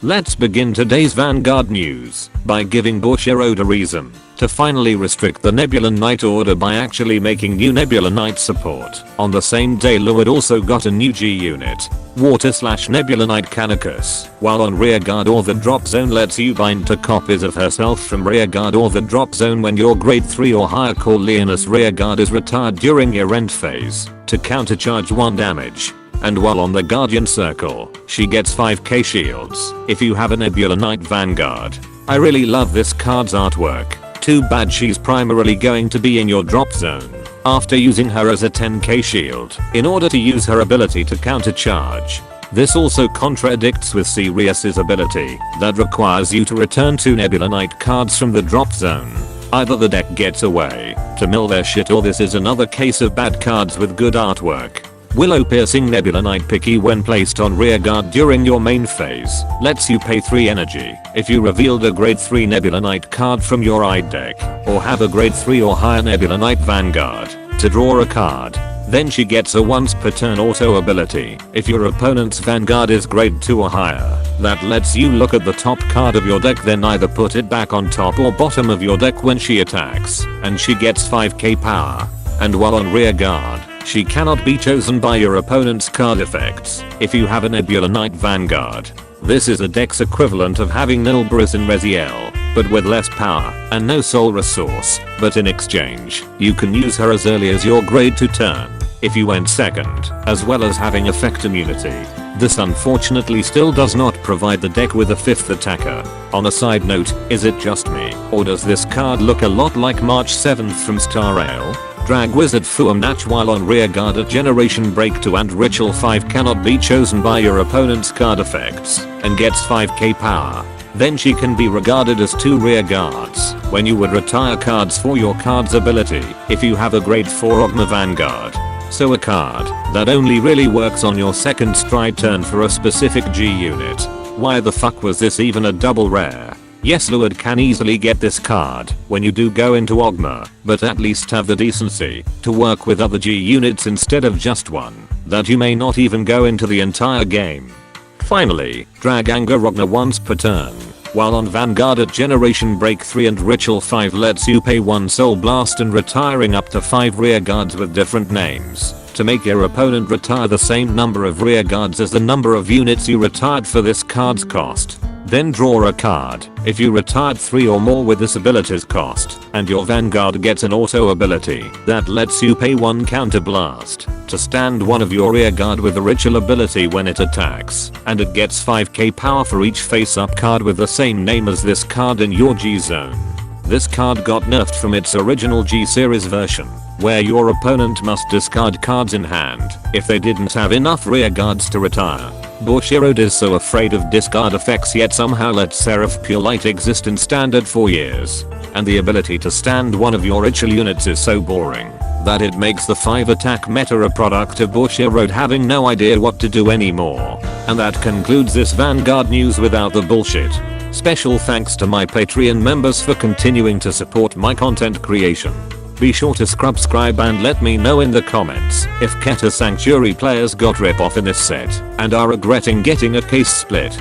Let's begin today's Vanguard news by giving Bushiroad a reason to finally restrict the Nebula Knight order by actually making new Nebula Knight support. On the same day, Luard also got a new G unit, Water/Nebula Knight Canicus, while on Rearguard or the drop zone lets you bind to copies of herself from Rearguard or the drop zone when your grade 3 or higher Corleonus Rearguard is retired during your end phase to countercharge 1 damage. And while on the Guardian Circle, she gets 5k shields if you have a Nebula Knight Vanguard. I really love this card's artwork. Too bad she's primarily going to be in your drop zone after using her as a 10k shield in order to use her ability to countercharge. This also contradicts with Sirius's ability that requires you to return 2 Nebula Knight cards from the drop zone. Either the deck gets away to mill their shit, or this is another case of bad cards with good artwork. Willow Piercing Nebula Knight Picky when placed on Rearguard during your main phase lets you pay 3 energy if you revealed a grade 3 Nebula Knight card from your eye deck or have a grade 3 or higher Nebula Knight Vanguard to draw a card. Then she gets a once per turn auto ability if your opponent's Vanguard is grade 2 or higher that lets you look at the top card of your deck, then either put it back on top or bottom of your deck when she attacks, and she gets 5k power. And while on Rearguard, she cannot be chosen by your opponent's card effects if you have a Nebula Knight Vanguard. This is a deck's equivalent of having Nilbris in Reziel, but with less power and no soul resource, but in exchange, you can use her as early as your grade 2 turn if you went second, as well as having effect immunity. This unfortunately still does not provide the deck with a 5th attacker. On a side note, is it just me, or does this card look a lot like March 7th from Star Rail? Drag Wizard Fuamnach while on Rearguard at Generation Break 2 and Ritual 5 cannot be chosen by your opponent's card effects and gets 5k power. Then she can be regarded as 2 Rearguards when you would retire cards for your card's ability if you have a grade 4 Ogma Vanguard. So a card that only really works on your second stride turn for a specific G unit. Why the fuck was this even a double rare? Yes, Luard can easily get this card when you do go into Ogma, but at least have the decency to work with other G units instead of just one that you may not even go into the entire game. Finally, drag Anger Rogna once per turn while on Vanguard at Generation Break 3 and Ritual 5 lets you pay 1 Soul Blast and retiring up to 5 Rearguards with different names to make your opponent retire the same number of Rearguards as the number of units you retired for this card's cost. Then draw a card if you retired 3 or more with this ability's cost, and your Vanguard gets an auto ability that lets you pay 1 Counter Blast to stand one of your Rearguard with a ritual ability when it attacks, and it gets 5k power for each face-up card with the same name as this card in your G zone. This card got nerfed from its original G-series version, where your opponent must discard cards in hand if they didn't have enough Rearguards to retire. Bushiroad is so afraid of discard effects yet somehow lets Seraph Pure Light exist in standard for years. And the ability to stand one of your ritual units is so boring that it makes the 5 attack meta a product of Bushiroad having no idea what to do anymore. And that concludes this Vanguard news without the bullshit. Special thanks to my Patreon members for continuing to support my content creation. Be sure to subscribe and let me know in the comments if Keta Sanctuary players got rip off in this set and are regretting getting a case split.